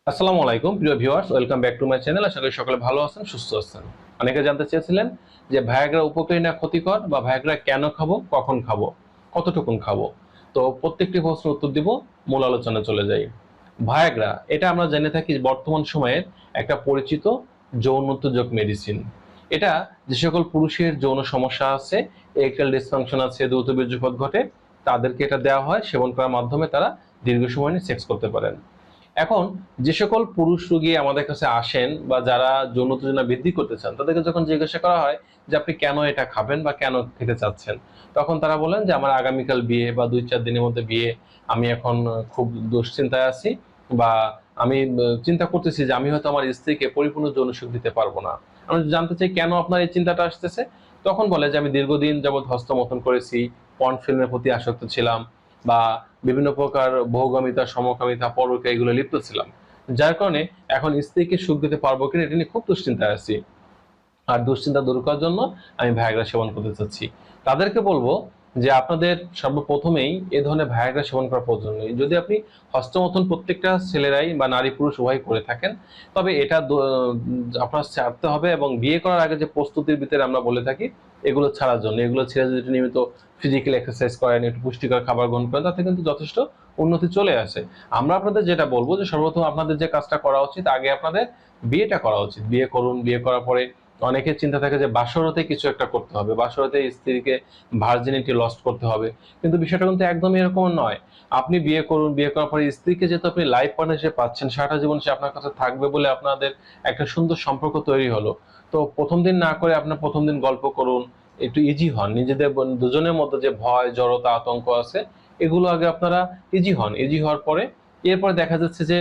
আসসালামু আলাইকুম প্রিয় viewers, welcome back to my channel. আশা করি সকলে ভালো আছেন, সুস্থ আছেন। অনেকে জানতে চেয়েছিলেন যে ভায়াগ্রা উপকারী না ক্ষতিকর, বা ভায়াগ্রা কেন খাবো, কখন খাবো, কতটুকুন খাবো। তো প্রত্যেকটি প্রশ্নের উত্তর দিব, মূল আলোচনায় চলে যাই। ভায়াগ্রা এটা আমরা জেনে থাকি বর্তমান সময়ের একটা পরিচিত যৌন উত্তেজক মেডিসিন। এটা যে সকল পুরুষের যৌন সমস্যা আছে, এরেকটাইল ডিসফাংশন আছে, দ্রুত বীর্যপাত ঘটে, তাদেরকে এটা দেওয়া হয়। সেবন করার মাধ্যমে তারা দীর্ঘ সময় নিয়ে সেক্স করতে পারেন। এখন যে সকল পুরুষ রোগী আমাদের কাছে আসেন বা যারা যৌন উত্তেজনা বৃদ্ধি করতে চান, তাদেরকে যখন জিজ্ঞাসা করা হয় যে আপনি কেন এটা খাবেন বা কেন খেতে চাচ্ছেন, তখন তারা বলেন যে আমার আগামীকাল বিয়ে বা ২-৪ দিনের মধ্যে বিয়ে, আমি এখন খুব দুশ্চিন্তায় আছি, বা আমি চিন্তা করতেছি যে আমি হয়তো আমার স্ত্রীকে পরিপূর্ণ যৌন সুখ দিতে পারবো না। আমি জানতে চাই কেন আপনার এই চিন্তাটা আসতেছে। তখন বলে যে আমি দীর্ঘদিন যাবৎ হস্তমৈথুন করেছি, পর্ন ফিল্মের প্রতি আসক্ত ছিলাম, বা বিভিন্ন প্রকার বহুগামিতা, সমকামিতা, পরকীয়া এগুলো লিপ্ত ছিলাম, যার কারণে এখন স্ত্রীকে সুখ দিতে পারবো কিনা এটা নিয়ে খুব দুশ্চিন্তায় আছি। আর দুশ্চিন্তা দূর করার জন্য আমি ভায়াগ্রা সেবন করতে চাচ্ছি। তাদেরকে বলবো যে আপনাদের সর্বপ্রথমেই এ ধরনের ভায়াগ্রা সেবন করার প্রয়োজন নেই। যদি আপনি হস্তমৈথুন প্রত্যেকটা ছেলেরাই বা নারী পুরুষ উভয় করে থাকেন, তবে এটা আপনার ছাড়তে হবে। এবং বিয়ে করার আগে যে প্রস্তুতির ভিতরে আমরা বলে থাকি, এগুলো ছাড়ার জন্য, এগুলো ছেড়ে যদি নিয়মিত ফিজিক্যাল এক্সারসাইজ করেন, একটু পুষ্টিকর খাবার গ্রহণ করেন, তাতে কিন্তু যথেষ্ট উন্নতি চলে আসে। আমরা আপনাদের যেটা বলবো যে সর্বপ্রথম আপনাদের যে কাজটা করা উচিত, আগে আপনাদের বিয়েটা করা উচিত। বিয়ে করুন, বিয়ে করার পরে অনেকের চিন্তা থাকে যে বাসরতে কিছু একটা করতে হবে, বাসরতে স্ত্রীকে ভার্জিনিটি লস্ট করতে হবে। কিন্তু বিষয়টা কিন্তু একদমই এরকম নয়। আপনি বিয়ে করুন, বিয়ে করার পরে স্ত্রীকে যেহেতু আপনি লাইফ পার্টনার হিসেবে পাচ্ছেন, সারাটা জীবন সে আপনার কাছে থাকবে বলে আপনাদের একটা সুন্দর সম্পর্ক তৈরি হলো। তো প্রথম দিন না করে আপনার প্রথম দিন গল্প করুন, একটু ইজি হন। নিজেদের দুজনের মধ্যে যে ভয়, জড়তা, আতঙ্ক আছে, এগুলো আগে আপনারা ইজি হন। ইজি হওয়ার পরে এরপরে দেখা যাচ্ছে যে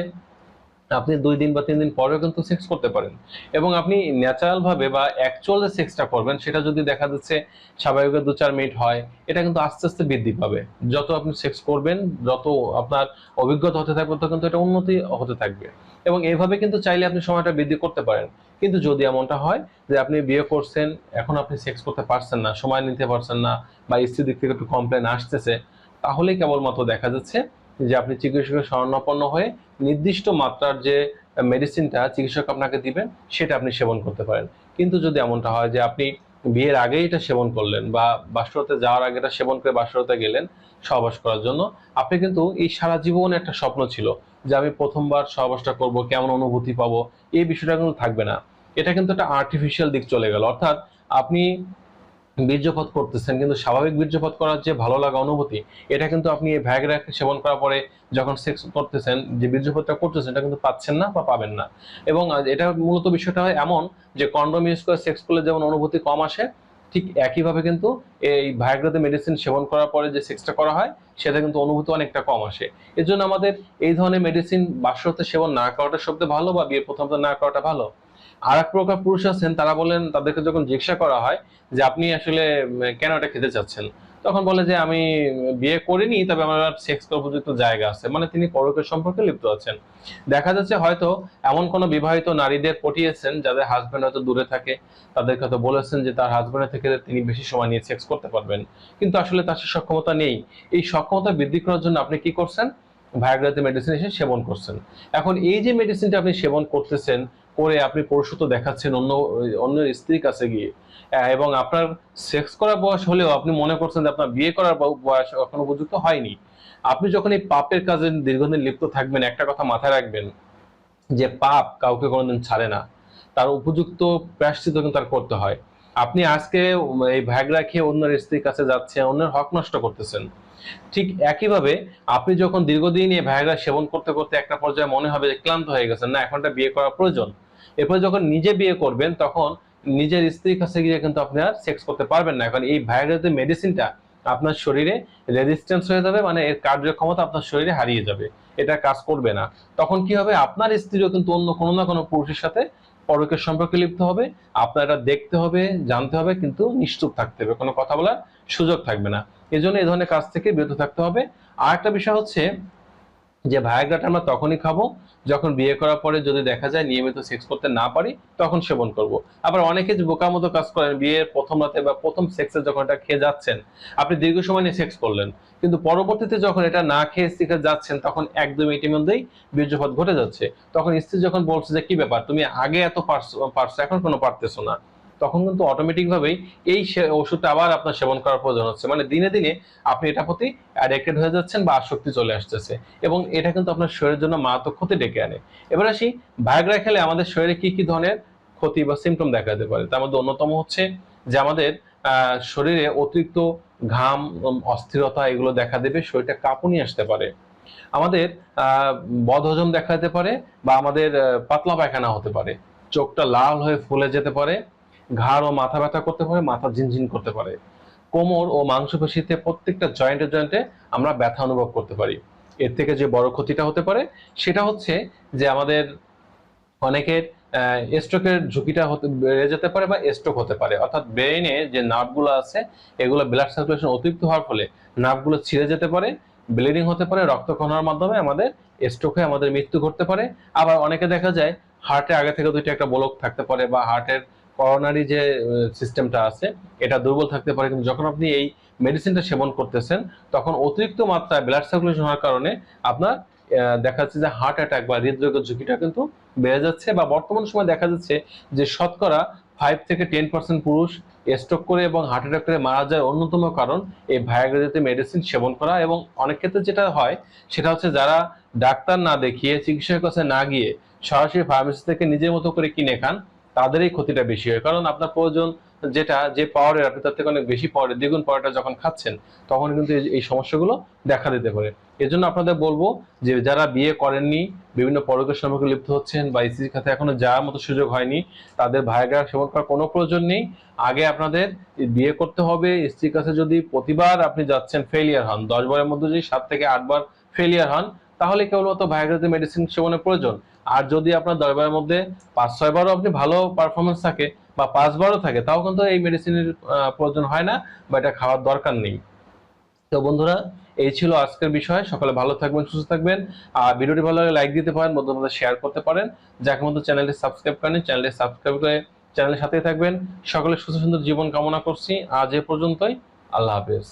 আপনি ২ দিন বা ৩ দিন পরেও কিন্তু সেক্স করতে পারেন। এবং আপনি ন্যাচারাল ভাবে বা অ্যাকচুয়াল যে সেক্সটা করবেন, সেটা যদি দেখা যাচ্ছে স্বাভাবিকভাবে ২-৪ মিনিট হয়, এটা কিন্তু আস্তে আস্তে বৃদ্ধি পাবে। যত আপনি সেক্স করবেন, যত আপনার অভিজ্ঞতা হতে থাকবে, তত কিন্তু এটা উন্নতি হতে থাকবে। এবং এইভাবে কিন্তু চাইলে আপনি সময়টা বৃদ্ধি করতে পারেন। কিন্তু যদি এমনটা হয় যে আপনি বিয়ে করছেন, এখন আপনি সেক্স করতে পারছেন না, সময় নিতে পারছেন না, বা স্ত্রীর দিক থেকে একটু কমপ্লেন আসতেছে, তাহলেই কেবলমাত্র দেখা যাচ্ছে যে আপনি চিকিৎসকের শরণাপন্ন হয়ে নির্দিষ্ট মাত্রার যে মেডিসিনটা চিকিৎসক আপনাকে দিবেন, সেটা আপনি সেবন করতে পারেন। কিন্তু যদি এমনটা হয় যে আপনি বিয়ের আগেই এটা সেবন করলেন, বা বাসরতে যাওয়ার আগে এটা সেবন করে বাসরতে গেলেন সহবাস করার জন্য, আপনি কিন্তু এই সারা জীবন একটা স্বপ্ন ছিল যে আমি প্রথমবার সহবাসটা করব, কেমন অনুভূতি পাবো, এই বিষয়টা কিন্তু থাকবে না। এটা কিন্তু একটা আর্টিফিশিয়াল দিক চলে গেল। অর্থাৎ আপনি বীর্যপাত করতেছেন, কিন্তু স্বাভাবিক বীর্যপাত করার যে ভালো লাগা অনুভূতি, এটা কিন্তু আপনি এই ভ্যাগরা সেবন করার পরে যখন সেক্স করতেছেন, যে বীর্যপাতটা করতেছেন, এটা কিন্তু পাচ্ছেন না বা পাবেন না। এবং এটা মূলত বিষয়টা হয় এমন যে কন্ডোম ইউজ করে সেক্স করলে যেমন অনুভূতি কম আসে, ঠিক একইভাবে কিন্তু এই ভায়াগ্রাতে মেডিসিন সেবন করার পরে যে সেক্সটা করা হয়, সেটা কিন্তু অনুভূতি অনেকটা কম আসে। এর জন্য আমাদের এই ধরনের মেডিসিন বাসরতে সেবন না করাটা সবচেয়ে ভালো, বা বিয়ের প্রথমত না করাটা ভালো। আর এক প্রকার পুরুষ আছেন, তারা বলেন, তাদেরকে যখন জিজ্ঞাসা করা হয় যে আপনি আসলে কেন এটা খেতে চাচ্ছেন, তখন বলে যে আমি বিয়ে করিনি, তবে আমার সেক্স করার উপযুক্ত জায়গা আছে। মানে তিনি পরকীয় সম্পর্কে লিপ্ত আছেন। দেখা যাচ্ছে হয়তো এমন কোনো বিবাহিত নারীদের পটিয়েছেন যাদের হাজবেন্ড হয়তো দূরে থাকে, তাদেরকে হয়তো বলেছেন যে তার হাজবেন্ডের থেকে তিনি বেশি সময় নিয়ে সেক্স করতে পারবেন, কিন্তু আসলে তার সে সক্ষমতা নেই। এই সক্ষমতা বৃদ্ধি করার জন্য আপনি কি করছেন? ভায়াগ্রাতে মেডিসিন এসে সেবন করছেন। এখন এই যে মেডিসিনটা আপনি সেবন করতেছেন, করে আপনি পুরুষত্ব দেখাচ্ছেন অন্য অন্য স্ত্রীর কাছে গিয়ে, এবং আপনার সেক্স করার বয়স হলেও আপনি মনে করছেন যে আপনার বিয়ে করার বয়স এখনো উপযুক্ত হয়নি। আপনি যখন এই পাপের কাজে দীর্ঘদিন লিপ্ত থাকবেন, একটা কথা মাথায় রাখবেন, যে পাপ কাউকে কোনোদিন ছাড়ে না, তার উপযুক্ত প্রায়শ্চিত্ত কিন্তু তার করতে হয়। আপনি আজকে এই ভ্যাগরা খেয়ে অন্যের স্ত্রীর কাছে যাচ্ছেন, অন্যের হক নষ্ট করতেছেন। ঠিক একইভাবে আপনি যখন দীর্ঘদিন এই ভ্যাগরা সেবন করতে করতে একটা পর্যায়ে মনে হবে যে ক্লান্ত হয়ে গেছেন, না এখনটা বিয়ে করা প্রয়োজন, এরপর যখন নিজে বিয়ে করবেন, তখন নিজের স্ত্রীর কাছে গিয়ে কিন্তু আপনি আর সেক্স করতে পারবেন না। কারণ এই ভাইরাসের মেডিসিনটা আপনার শরীরে রেজিস্ট্যান্স হয়ে যাবে, মানে এর কার্যক্ষমতা আপনার শরীরে হারিয়ে যাবে, এটা কাজ করবে না। তখন কি হবে? আপনার স্ত্রীও কিন্তু অন্য কোনো না কোনো পুরুষের সাথে পরকীয় সম্পর্কে লিপ্ত হবে। আপনার এটা দেখতে হবে, জানতে হবে, কিন্তু নিশ্চুপ থাকতে হবে, কোনো কথা বলার সুযোগ থাকবে না। এই জন্য এই ধরনের কাজ থেকে বিরত থাকতে হবে। আর একটা বিষয় হচ্ছে যে ভায়াগ্রাটা আমরা তখনই খাবো যখন বিয়ে করার পরে যদি দেখা যায় নিয়মিত সেক্স করতে না পারি, তখন সেবন করব। আবার অনেকে যে বোকার মতো কাজ করেন, বিয়ের প্রথম রাতে বা প্রথম সেক্সে যখন এটা খেয়ে যাচ্ছেন, আপনি দীর্ঘ সময় নিয়ে সেক্স করলেন, কিন্তু পরবর্তীতে যখন এটা না খেয়ে স্ত্রীকে যাচ্ছেন, তখন 1-2 মিনিটের মধ্যেই বীর্যপাত ঘটে যাচ্ছে। তখন স্ত্রী যখন বলছে যে কি ব্যাপার, তুমি আগে এত পারছো এখন কোনো পারতেছো না, তখন কিন্তু অটোমেটিক ভাবেই এই ওষুধটা আবার আপনার সেবন করার প্রয়োজন হচ্ছে। মানে দিনে দিনে আপনি এটার প্রতি অ্যাডিক্টেড হয়ে যাচ্ছেন বা আসক্তি চলে আসতেছে, এবং এটা কিন্তু আপনার শরীরের জন্য মারাত্মক ক্ষতি ডেকে আনে। এবার আসি, ভায়াগ্রা খেলে আমাদের শরীরে কি কি ধরনের ক্ষতি বা সিমটম দেখা যেতে পারে। তার মধ্যে অন্যতম হচ্ছে যে আমাদের শরীরে অতিরিক্ত ঘাম, অস্থিরতা এগুলো দেখা দেবে, শরীরটা কাঁপুনি আসতে পারে, আমাদের বদহজম দেখা যেতে পারে, বা আমাদের পাতলা পায়খানা হতে পারে, চোখটা লাল হয়ে ফুলে যেতে পারে, ঘাড় ও মাথা ব্যথা করতে পারে, মাথা ঝিনঝিন করতে পারে, কোমর ও মাংসপেশিতে প্রত্যেকটা জয়েন্টে জয়েন্টে আমরা ব্যথা অনুভব করতে পারি। এর থেকে যে বড় ক্ষতিটা হতে পারে সেটা হচ্ছে যে আমাদের অনেকের স্ট্রোকের ঝুঁকিটা বেড়ে যেতে পারে বা স্ট্রোক হতে পারে, অর্থাৎ ব্রেইনে যে নার্ভগুলো আছে এগুলো ব্লাড সার্কুলেশন অতিরিক্ত হওয়ার ফলে নার্ভগুলো ছিঁড়ে যেতে পারে, ব্লিডিং হতে পারে, রক্তক্ষরণের মাধ্যমে আমাদের স্ট্রোক হয়ে আমাদের মৃত্যু ঘটতে পারে। আবার অনেকে দেখা যায় হার্টে আগে থেকে দুইটা একটা ব্লক থাকতে পারে, বা হার্টের করোনারি যে সিস্টেমটা আছে এটা দুর্বল থাকতে পারে, কিন্তু যখন আপনি এই মেডিসিনটা সেবন করতেছেন তখন অতিরিক্ত মাত্রায় ব্লাড সার্কুলেশন হওয়ার কারণে আপনার দেখা যাচ্ছে যে হার্ট অ্যাটাক বা হৃদরোগের ঝুঁকিটা কিন্তু বেড়ে যাচ্ছে। বা বর্তমান সময় দেখা যাচ্ছে যে শতকরা 5 থেকে 10% পুরুষ স্ট্রোক করে এবং হার্ট অ্যাটাক করে মারা যায় অন্যতম কারণ এই ভায়াগ্রা জাতীয় মেডিসিন সেবন করা। এবং অনেক ক্ষেত্রে যেটা হয় সেটা হচ্ছে যারা ডাক্তার না দেখিয়ে, চিকিৎসকের কাছে না গিয়ে সরাসরি ফার্মেসি থেকে নিজের মতো করে কিনে খান, তাদের এই ক্ষতিটা বেশি হয়। কারণ আপনার প্রয়োজন যেটা, যে পাওয়ারের, আপনি তার থেকে অনেক বেশি পাওয়ারের, দ্বিগুণ পাওয়ারটা যখন খাচ্ছেন তখন কিন্তু এই সমস্যাগুলো দেখা দিতে পারে। এজন্য আপনাদের বলবো যে যারা বিয়ে করেননি, বিভিন্ন পরকীয় সম্পর্কে লিপ্ত হচ্ছেন, বা স্ত্রীর কাছে এখনো যাওয়ার মতো সুযোগ হয়নি, তাদের ভায়াগ্রা সেবন করার কোনো প্রয়োজন নেই। আগে আপনাদের বিয়ে করতে হবে। স্ত্রীর কাছে যদি প্রতিবার আপনি যাচ্ছেন ফেলিয়ার হন, 10 বারের মধ্যে যদি 7 থেকে 8 বার ফেলিয়ার হন, তাহলে কেবলমাত্র ভায়াগ্রা মেডিসিন সেবনের প্রয়োজন। আর যদি আপনার 10 বারের মধ্যে 5-6 বারও আপনি ভালো পারফরমেন্স থাকে, বা 5 বারও থাকে, তাও কিন্তু এই মেডিসিনের প্রয়োজন হয় না, বা এটা খাওয়ার দরকার নেই। তো বন্ধুরা, এই ছিল আজকের বিষয়। সকলে ভালো থাকবেন, সুস্থ থাকবেন। আর ভিডিওটি ভালো লাগলে লাইক দিতে পারেন, বন্ধুদের মধ্যে শেয়ার করতে পারেন। যাকে মতো চ্যানেলটি সাবস্ক্রাইব করেন, চ্যানেলটি সাবস্ক্রাইব করে চ্যানেলের সাথেই থাকবেন। সকলে সুস্থ সুন্দর জীবন কামনা করছি। আজ এ পর্যন্তই। আল্লাহ হাফেজ।